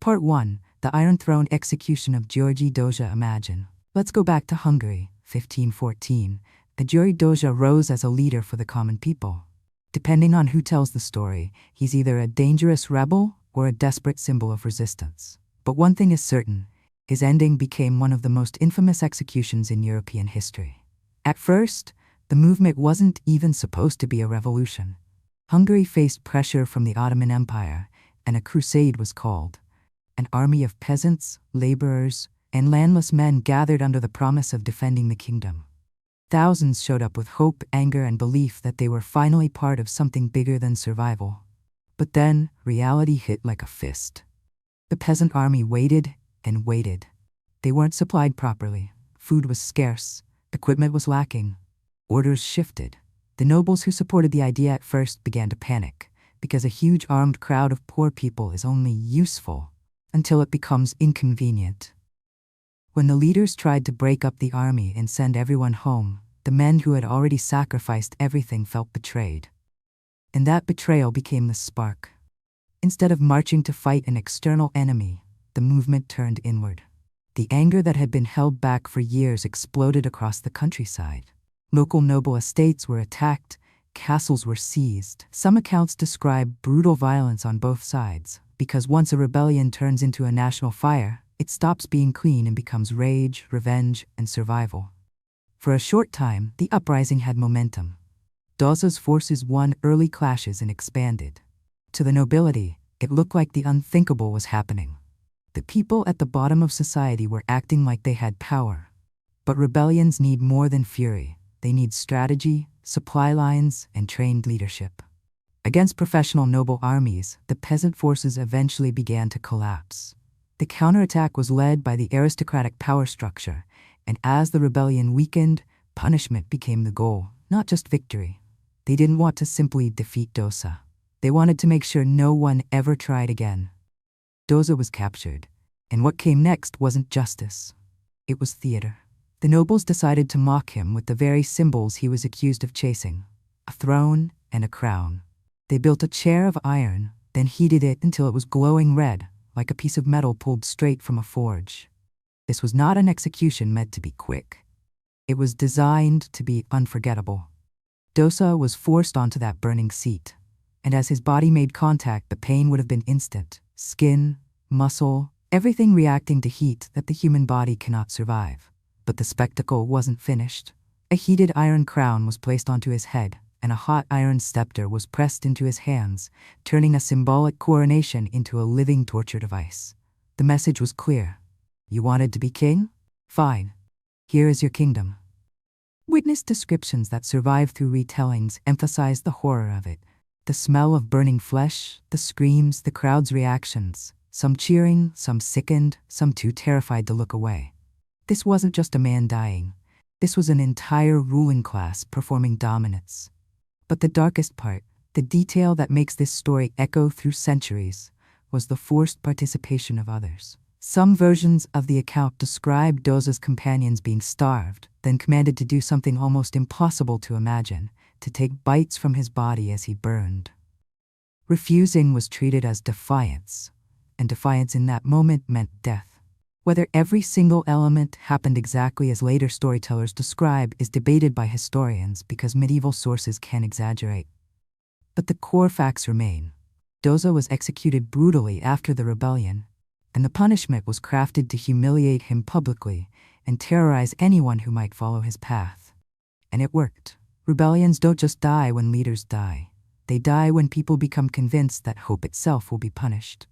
Part 1. The Iron Throne Execution of György Dózsa. Imagine. Let's go back to Hungary, 1514. The György Dózsa rose as a leader for the common people. Depending on who tells the story, he's either a dangerous rebel or a desperate symbol of resistance. But one thing is certain, his ending became one of the most infamous executions in European history. At first, the movement wasn't even supposed to be a revolution. Hungary faced pressure from the Ottoman Empire, and a crusade was called. An army of peasants, laborers, and landless men gathered under the promise of defending the kingdom. Thousands showed up with hope, anger, and belief that they were finally part of something bigger than survival. But then, reality hit like a fist. The peasant army waited and waited. They weren't supplied properly. Food was scarce. Equipment was lacking. Orders shifted. The nobles who supported the idea at first began to panic, because a huge armed crowd of poor people is only useful until it becomes inconvenient. When the leaders tried to break up the army and send everyone home, the men who had already sacrificed everything felt betrayed. And that betrayal became the spark. Instead of marching to fight an external enemy, the movement turned inward. The anger that had been held back for years exploded across the countryside. Local noble estates were attacked, castles were seized. Some accounts describe brutal violence on both sides, because once a rebellion turns into a national fire, it stops being clean and becomes rage, revenge, and survival. For a short time, the uprising had momentum. Dózsa's forces won early clashes and expanded. To the nobility, it looked like the unthinkable was happening. The people at the bottom of society were acting like they had power. But rebellions need more than fury. They need strategy, supply lines, and trained leadership. Against professional noble armies, the peasant forces eventually began to collapse. The counterattack was led by the aristocratic power structure, and as the rebellion weakened, punishment became the goal, not just victory. They didn't want to simply defeat Dózsa. They wanted to make sure no one ever tried again. Dózsa was captured, and what came next wasn't justice. It was theater. The nobles decided to mock him with the very symbols he was accused of chasing: a throne and a crown. They built a chair of iron, then heated it until it was glowing red, like a piece of metal pulled straight from a forge. This was not an execution meant to be quick. It was designed to be unforgettable. Dózsa was forced onto that burning seat, and as his body made contact, the pain would have been instant. Skin, muscle, everything reacting to heat that the human body cannot survive. But the spectacle wasn't finished. A heated iron crown was placed onto his head, and a hot iron scepter was pressed into his hands, turning a symbolic coronation into a living torture device. The message was clear. You wanted to be king? Fine. Here is your kingdom. Witness descriptions that survive through retellings emphasize the horror of it. The smell of burning flesh, the screams, the crowd's reactions. Some cheering, some sickened, some too terrified to look away. This wasn't just a man dying. This was an entire ruling class performing dominance. But the darkest part, the detail that makes this story echo through centuries, was the forced participation of others. Some versions of the account describe Dózsa's companions being starved, then commanded to do something almost impossible to imagine, to take bites from his body as he burned. Refusing was treated as defiance, and defiance in that moment meant death. Whether every single element happened exactly as later storytellers describe is debated by historians because medieval sources can exaggerate. But the core facts remain. Dózsa was executed brutally after the rebellion, and the punishment was crafted to humiliate him publicly and terrorize anyone who might follow his path. And it worked. Rebellions don't just die when leaders die. They die when people become convinced that hope itself will be punished.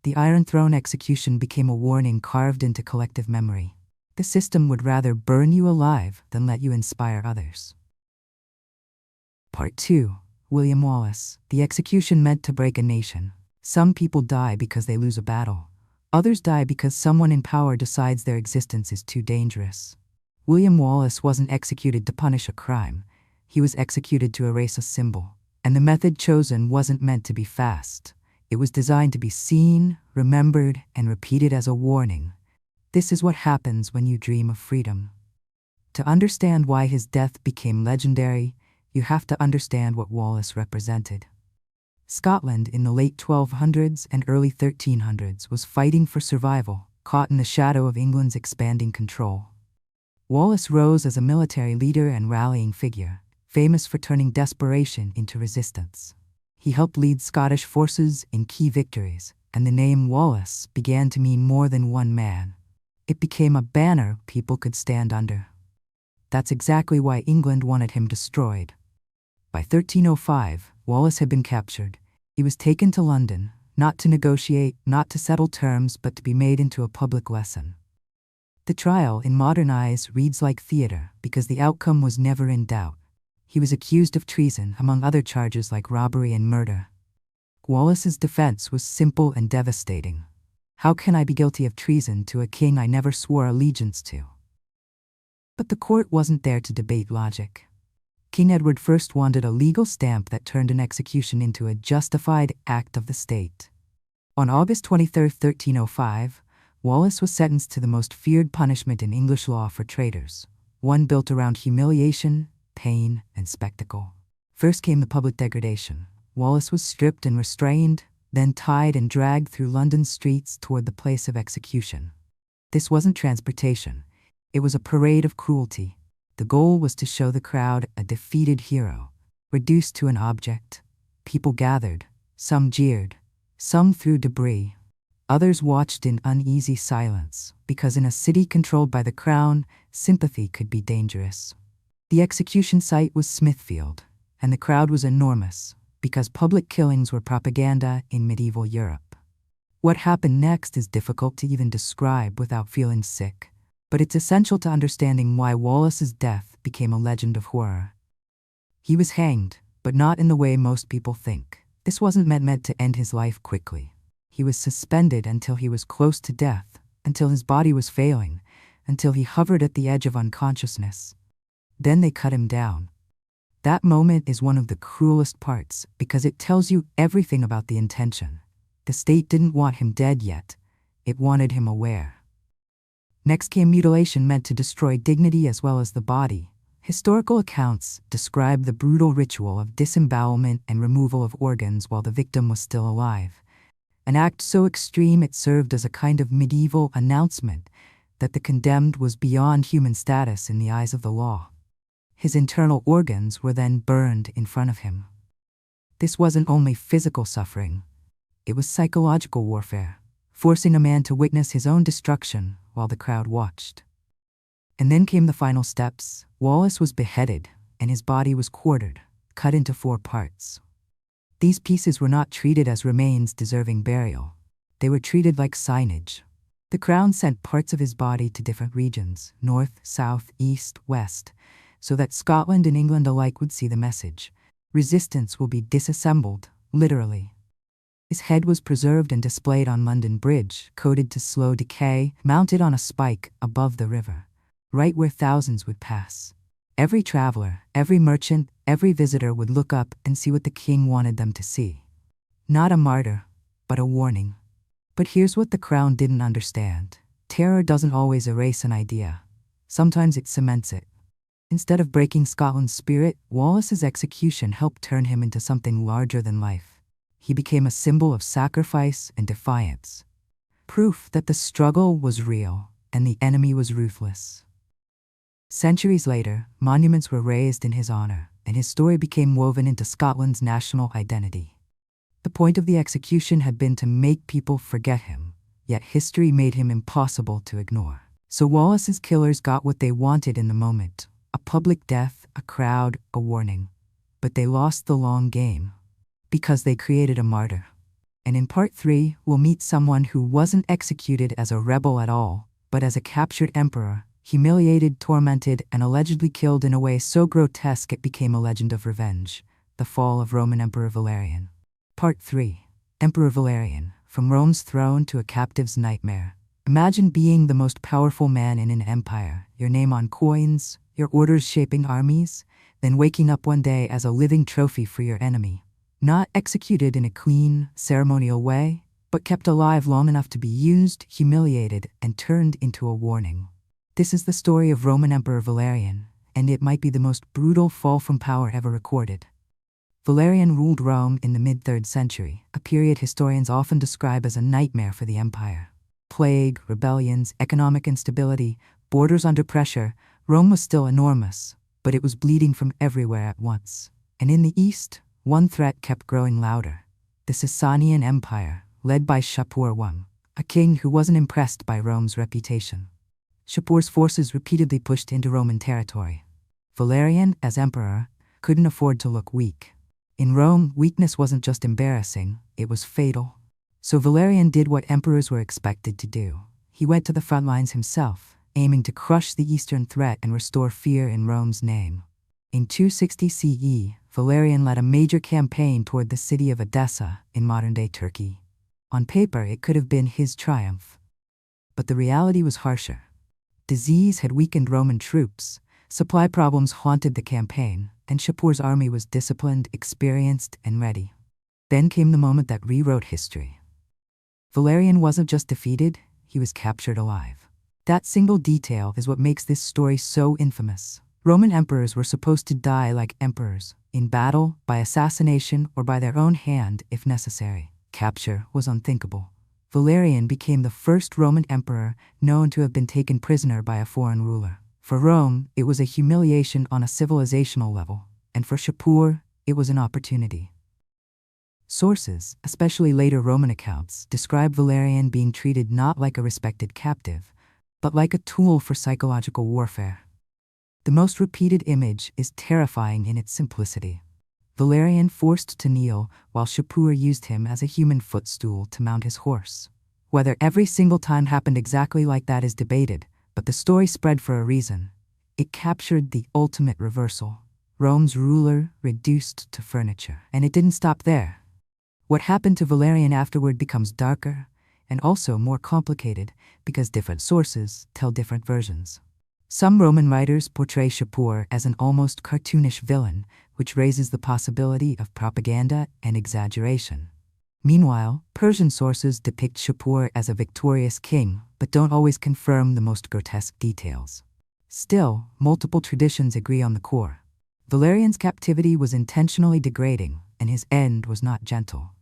The Iron Throne execution became a warning carved into collective memory. The system would rather burn you alive than let you inspire others. Part 2. William Wallace. The execution meant to break a nation. Some people die because they lose a battle. Others die because someone in power decides their existence is too dangerous. William Wallace wasn't executed to punish a crime. He was executed to erase a symbol. And the method chosen wasn't meant to be fast. It was designed to be seen, remembered, and repeated as a warning. This is what happens when you dream of freedom. To understand why his death became legendary, you have to understand what Wallace represented. Scotland in the late 1200s and early 1300s was fighting for survival, caught in the shadow of England's expanding control. Wallace rose as a military leader and rallying figure, famous for turning desperation into resistance. He helped lead Scottish forces in key victories, and the name Wallace began to mean more than one man. It became a banner people could stand under. That's exactly why England wanted him destroyed. By 1305, Wallace had been captured. He was taken to London, not to negotiate, not to settle terms, but to be made into a public lesson. The trial, in modern eyes, reads like theater because the outcome was never in doubt. He was accused of treason, among other charges like robbery and murder. Wallace's defense was simple and devastating. How can I be guilty of treason to a king I never swore allegiance to? But the court wasn't there to debate logic. King Edward I wanted a legal stamp that turned an execution into a justified act of the state. On August 23, 1305, Wallace was sentenced to the most feared punishment in English law for traitors, one built around humiliation, pain, and spectacle. First came the public degradation. Wallace was stripped and restrained, then tied and dragged through London's streets toward the place of execution. This wasn't transportation. It was a parade of cruelty. The goal was to show the crowd a defeated hero, reduced to an object. People gathered. Some jeered. Some threw debris. Others watched in uneasy silence, because in a city controlled by the crown, sympathy could be dangerous. The execution site was Smithfield, and the crowd was enormous, because public killings were propaganda in medieval Europe. What happened next is difficult to even describe without feeling sick, but it's essential to understanding why Wallace's death became a legend of horror. He was hanged, but not in the way most people think. This wasn't meant to end his life quickly. He was suspended until he was close to death, until his body was failing, until he hovered at the edge of unconsciousness. Then they cut him down. That moment is one of the cruelest parts because it tells you everything about the intention. The state didn't want him dead yet. It wanted him aware. Next came mutilation, meant to destroy dignity as well as the body. Historical accounts describe the brutal ritual of disembowelment and removal of organs while the victim was still alive. An act so extreme it served as a kind of medieval announcement that the condemned was beyond human status in the eyes of the law. His internal organs were then burned in front of him. This wasn't only physical suffering, it was psychological warfare, forcing a man to witness his own destruction while the crowd watched. And then came the final steps. Wallace was beheaded, and his body was quartered, cut into 4 parts. These pieces were not treated as remains deserving burial. They were treated like signage. The crown sent parts of his body to different regions, north, south, east, west, so that Scotland and England alike would see the message. Resistance will be disassembled, literally. His head was preserved and displayed on London Bridge, coated to slow decay, mounted on a spike above the river, right where thousands would pass. Every traveler, every merchant, every visitor would look up and see what the king wanted them to see. Not a martyr, but a warning. But here's what the crown didn't understand. Terror doesn't always erase an idea. Sometimes it cements it. Instead of breaking Scotland's spirit, Wallace's execution helped turn him into something larger than life. He became a symbol of sacrifice and defiance. Proof that the struggle was real and the enemy was ruthless. Centuries later, monuments were raised in his honor, and his story became woven into Scotland's national identity. The point of the execution had been to make people forget him, yet history made him impossible to ignore. So Wallace's killers got what they wanted in the moment: a public death, a crowd, a warning. But they lost the long game, because they created a martyr. And in part 3, we'll meet someone who wasn't executed as a rebel at all, but as a captured emperor, humiliated, tormented, and allegedly killed in a way so grotesque it became a legend of revenge: the fall of Roman Emperor Valerian. Part 3. Emperor Valerian, from Rome's throne to a captive's nightmare. Imagine being the most powerful man in an empire, your name on coins, your orders shaping armies, then waking up one day as a living trophy for your enemy. Not executed in a clean, ceremonial way, but kept alive long enough to be used, humiliated, and turned into a warning. This is the story of Roman Emperor Valerian, and it might be the most brutal fall from power ever recorded. Valerian ruled Rome in the mid-3rd century, a period historians often describe as a nightmare for the empire. Plague, rebellions, economic instability, borders under pressure, Rome was still enormous, but it was bleeding from everywhere at once. And in the east, one threat kept growing louder: the Sasanian Empire, led by Shapur I, a king who wasn't impressed by Rome's reputation. Shapur's forces repeatedly pushed into Roman territory. Valerian, as emperor, couldn't afford to look weak. In Rome, weakness wasn't just embarrassing, it was fatal. So Valerian did what emperors were expected to do. He went to the front lines himself, aiming to crush the eastern threat and restore fear in Rome's name. In 260 CE, Valerian led a major campaign toward the city of Edessa in modern-day Turkey. On paper, it could have been his triumph. But the reality was harsher. Disease had weakened Roman troops, supply problems haunted the campaign, and Shapur's army was disciplined, experienced, and ready. Then came the moment that rewrote history. Valerian wasn't just defeated, he was captured alive. That single detail is what makes this story so infamous. Roman emperors were supposed to die like emperors, in battle, by assassination, or by their own hand if necessary. Capture was unthinkable. Valerian became the first Roman emperor known to have been taken prisoner by a foreign ruler. For Rome, it was a humiliation on a civilizational level, and for Shapur, it was an opportunity. Sources, especially later Roman accounts, describe Valerian being treated not like a respected captive, but like a tool for psychological warfare. The most repeated image is terrifying in its simplicity. Valerian forced to kneel while Shapur used him as a human footstool to mount his horse. Whether every single time happened exactly like that is debated, but the story spread for a reason. It captured the ultimate reversal. Rome's ruler reduced to furniture. And it didn't stop there. What happened to Valerian afterward becomes darker and also more complicated because different sources tell different versions. Some Roman writers portray Shapur as an almost cartoonish villain, which raises the possibility of propaganda and exaggeration. Meanwhile, Persian sources depict Shapur as a victorious king, but don't always confirm the most grotesque details. Still, multiple traditions agree on the core. Valerian's captivity was intentionally degrading, and his end was not gentle.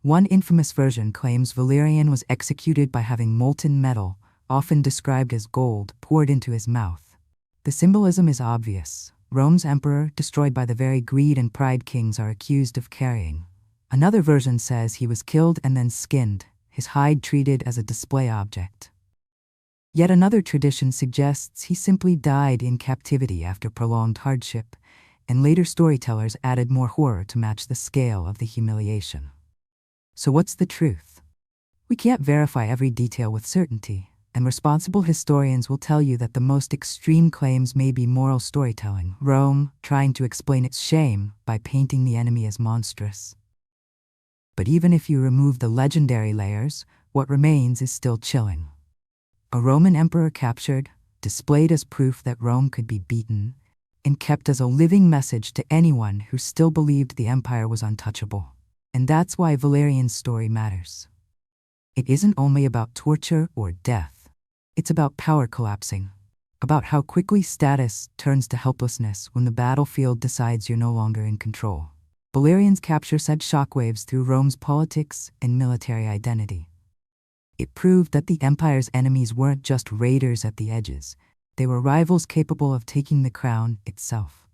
One infamous version claims Valerian was executed by having molten metal, often described as gold, poured into his mouth. The symbolism is obvious. Rome's emperor, destroyed by the very greed and pride kings are accused of carrying. Another version says he was killed and then skinned, his hide treated as a display object. Yet another tradition suggests he simply died in captivity after prolonged hardship, and later storytellers added more horror to match the scale of the humiliation. So what's the truth? We can't verify every detail with certainty, and responsible historians will tell you that the most extreme claims may be moral storytelling, Rome trying to explain its shame by painting the enemy as monstrous. But even if you remove the legendary layers, what remains is still chilling. A Roman emperor captured, displayed as proof that Rome could be beaten, and kept as a living message to anyone who still believed the empire was untouchable. And that's why Valerian's story matters. It isn't only about torture or death. It's about power collapsing, about how quickly status turns to helplessness when the battlefield decides you're no longer in control. Valerian's capture sent shockwaves through Rome's politics and military identity. It proved that the empire's enemies weren't just raiders at the edges, they were rivals capable of taking the crown itself.